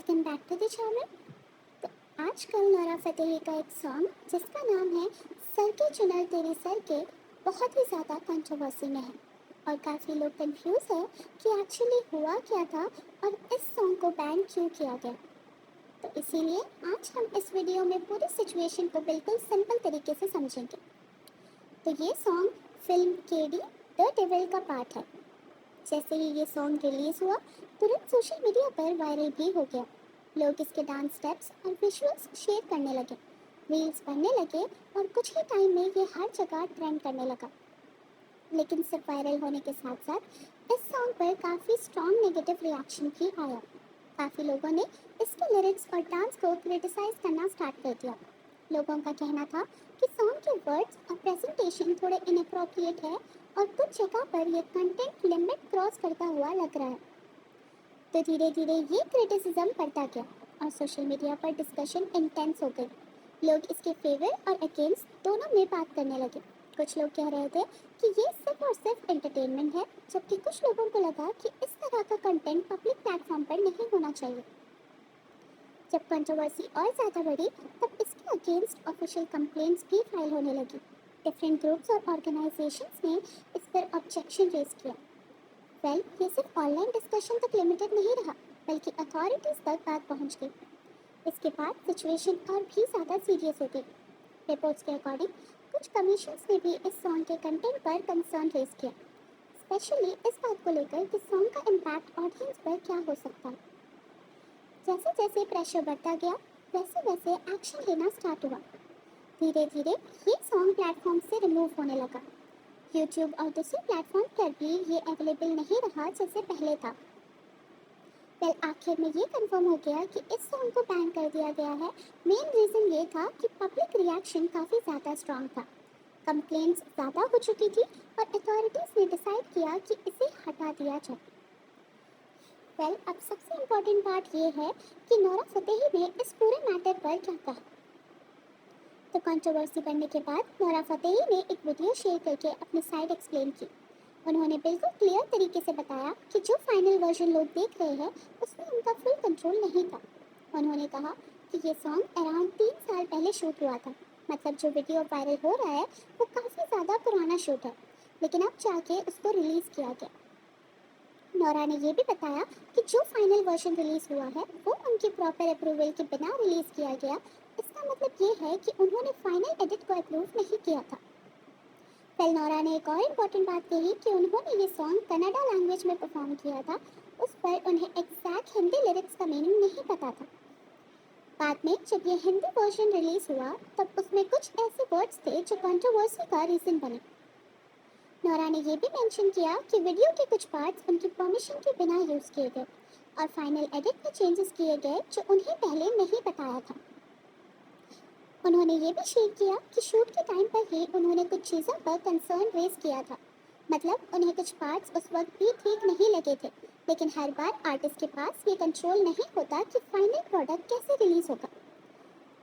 Welcome back to the channel. तो आजकल Nora Fatehi का एक सॉन्ग जिसका नाम है सर के चुनर तेरे सर के बहुत ही ज़्यादा कंट्रोवर्सी में है और काफ़ी लोग कंफ्यूज है कि एक्चुअली हुआ क्या था और इस सॉन्ग को बैन क्यों किया गया। तो इसीलिए आज हम इस वीडियो में पूरी सिचुएशन को बिल्कुल सिंपल तरीके से समझेंगे। तो ये song film KD the devil का पार्ट है। जैसे ही ये सॉन्ग रिलीज हुआ तुरंत सोशल मीडिया पर वायरल भी हो गया। लोग इसके डांस स्टेप्स और विजुअल्स शेयर करने लगे, रील्स बनने लगे और कुछ ही टाइम में ये हर जगह ट्रेंड करने लगा। लेकिन सिर्फ वायरल होने के साथ साथ इस सॉन्ग पर काफ़ी स्ट्रॉन्ग नेगेटिव रिएक्शन भी आया। काफ़ी लोगों ने इसके लिरिक्स और डांस को क्रिटिसाइज करना स्टार्ट कर दिया। लोगों का कहना था कि सॉन्ग के वर्ड्स और प्रेजेंटेशन थोड़े इनअप्रोप्रिएट है और कुछ जगह पर यह कंटेंट लिमिट क्रॉस करता हुआ लग रहा है। तो धीरे धीरे ये क्रिटिसिज्म बढ़ता गया और सोशल मीडिया पर डिस्कशन इंटेंस हो गई। लोग इसके फेवर और अगेंस्ट दोनों में बात करने लगे। कुछ लोग कह रहे थे कि ये सिर्फ और सिर्फ एंटरटेनमेंट है, जबकि कुछ लोगों को लगा कि इस तरह का कंटेंट पब्लिक प्लेटफॉर्म पर नहीं होना चाहिए। जब कंट्रोवर्सी और ज़्यादा बढ़ी तब इसके अगेंस्ट ऑफिशियल कंप्लेंट्स भी फाइल होने लगी। डिफरेंट ग्रुप्स और ऑर्गेनाइजेशंस ने इस पर ऑब्जेक्शन रेज किया। ये सिर्फ ऑनलाइन डिस्कशन तक लिमिटेड नहीं रहा, बल्कि अथॉरिटीज़ तक बात पहुंच गई। इसके बाद सिचुएशन और भी ज़्यादा सीरियस हो गई। रिपोर्ट्स के अकॉर्डिंग कुछ कमीशंस ने भी इस सॉन्ग के कंटेंट पर कंसर्न रेज किया, स्पेशली इस बात को लेकर कि सॉन्ग का इम्पैक्ट ऑडियंस पर क्या हो सकता है। जैसे जैसे प्रेशर बढ़ता गया वैसे वैसे एक्शन लेना स्टार्ट हुआ। धीरे धीरे ये सॉन्ग प्लेटफॉर्म से रिमूव होने लगा। यूट्यूब और दूसरे प्लेटफॉर्म पर भी ये अवेलेबल नहीं रहा जैसे पहले था। आखिर में ये कंफर्म हो गया कि इस सॉन्ग को बैन कर दिया गया है। मेन रीज़न ये था कि पब्लिक रिएक्शन काफ़ी ज़्यादा स्ट्रांग था, कंप्लेंट्स ज़्यादा हो चुकी थी और अथॉरिटीज़ ने डिसाइड किया कि इसे हटा दिया जाए। अब सबसे इम्पोर्टेंट बात ये है कि नोरा फतेही ने इस पूरे मैटर पर क्या कहा। तो कंट्रोवर्सी बढ़ने के बाद नोरा फतेही ने एक वीडियो शेयर करके अपनी साइड एक्सप्लेन की। उन्होंने बिल्कुल क्लियर तरीके से बताया कि जो फाइनल वर्जन लोग देख रहे हैं उसमें उनका फुल कंट्रोल नहीं था। उन्होंने कहा कि ये सॉन्ग अराउंड 3 साल पहले शूट हुआ था, मतलब जो वीडियो वायरल हो रहा है वो काफ़ी ज़्यादा पुराना शूट है, लेकिन अब जाके उसको रिलीज़ किया गया। नोरा ने यह भी बताया कि जो फाइनल वर्जन रिलीज हुआ है वो उनकी प्रॉपर अप्रूवल के बिना रिलीज किया गया। इसका मतलब ये है कि उन्होंने फाइनल एडिट को अप्रूव नहीं किया था। फिर नोरा ने एक और इम्पोर्टेंट बात कही कि उन्होंने ये सॉन्ग कन्नड़ा लैंग्वेज में परफॉर्म किया था। उस पर उन्हें एग्जैक्ट हिंदी लिरिक्स का मीनिंग नहीं पता था। बाद में जब ये हिंदी वर्जन रिलीज हुआ तब उसमें कुछ ऐसे वर्ड्स थे जो कंट्रोवर्सी का रीज़न बने। नोरा ने यह भी मेंशन किया कि वीडियो के कुछ पार्ट्स उनकी परमिशन के बिना यूज़ किए गए और फाइनल एडिट में चेंजेस किए गए जो उन्हें पहले नहीं बताया था। उन्होंने ये भी शेयर किया कि शूट के टाइम पर ही उन्होंने कुछ चीज़ों पर कंसर्न रेज किया था, मतलब उन्हें कुछ पार्ट्स उस वक्त भी ठीक नहीं लगे थे, लेकिन हर बार आर्टिस्ट के पास ये कंट्रोल नहीं होता कि फाइनल प्रोडक्ट कैसे रिलीज होगा।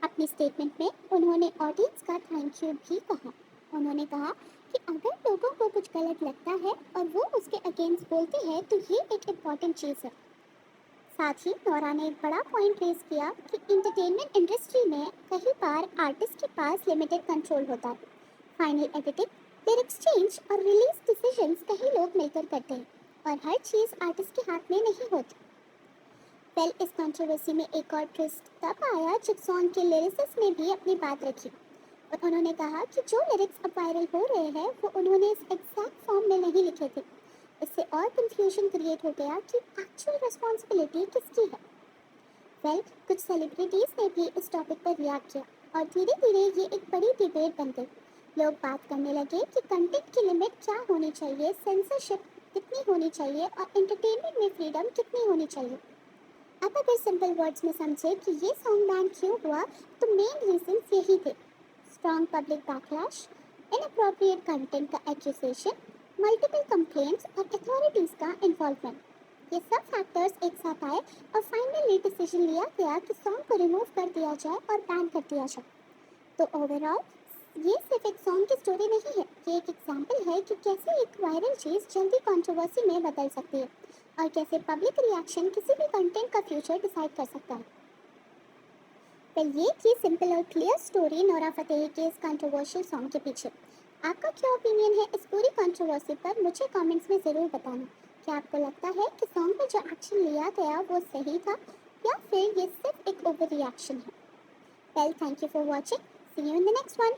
अपनी स्टेटमेंट में उन्होंने ऑडियंस का थैंक यू भी कहा। उन्होंने कहा कि अगर लोगों को कुछ गलत लगता है और वो उसके अगेंस्ट बोलते हैं तो ये एक इम्पॉर्टेंट चीज़ है। साथ ही नोरा ने एक बड़ा पॉइंट रेज किया कि इंटरटेनमेंट इंडस्ट्री में कई बार आर्टिस्ट के पास लिमिटेड कंट्रोल होता है। फाइनल एडिटिंग, लिरिक्स चेंज और रिलीज डिसीजंस कई लोग मिलकर करते हैं और हर चीज़ आर्टिस्ट के हाथ में नहीं होती। इस कंट्रोवर्सी में एक और ट्विस्ट तब आया जब सॉन्ग के लिरिसिस्ट ने भी अपनी बात रखी और उन्होंने कहा कि जो लिरिक्स अब वायरल हो रहे हैं वो उन्होंने इस एग्जैक्ट फॉर्म में नहीं लिखे थे। इससे और कंफ्यूजन क्रिएट हो गया कि एक्चुअल रिस्पॉन्सिबिलिटी किसकी है। कुछ सेलिब्रिटीज़ ने भी इस टॉपिक पर रिएक्ट किया और धीरे धीरे ये एक बड़ी डिबेट बन गई। लोग बात करने लगे कि कंटेंट की लिमिट क्या होनी चाहिए, सेंसरशिप कितनी होनी चाहिए और एंटरटेनमेंट में फ्रीडम कितनी होनी चाहिए। अब अगर सिंपल वर्ड्स में समझे कि ये सॉन्ग बैन क्यों हुआ तो मेन रीजंस यही थे: strong public backlash, inappropriate content का एक्यूजेशन, मल्टीपल कंप्लेंट्स और अथॉरिटीज़ का इन्वॉल्वमेंट। ये सब फैक्टर्स एक साथ आए और फाइनली डिसीजन लिया गया कि सॉन्ग को रिमूव कर दिया जाए और बैन कर दिया जाए। तो ओवरऑल ये सिर्फ एक सॉन्ग की स्टोरी नहीं है, ये एक एग्जाम्पल है कि कैसे एक वायरल चीज़ जल्दी कंट्रोवर्सी में बदल सकती है। और कैसे पब्लिक रिएक्शन किसी भी कंटेंट का फ्यूचर डिसाइड कर सकता है। तो ये थी सिंपल और क्लियर स्टोरी नोरा फतेही के इस कंट्रोवर्शियल सॉन्ग के पीछे। आपका क्या ओपिनियन है इस पूरी कंट्रोवर्सी पर, मुझे कमेंट्स में ज़रूर बताना। क्या आपको लगता है कि सॉन्ग में जो एक्शन लिया गया वो सही था, या फिर ये सिर्फ एक ओवर रिएक्शन है? Well, thank you for watching, see you in the next one.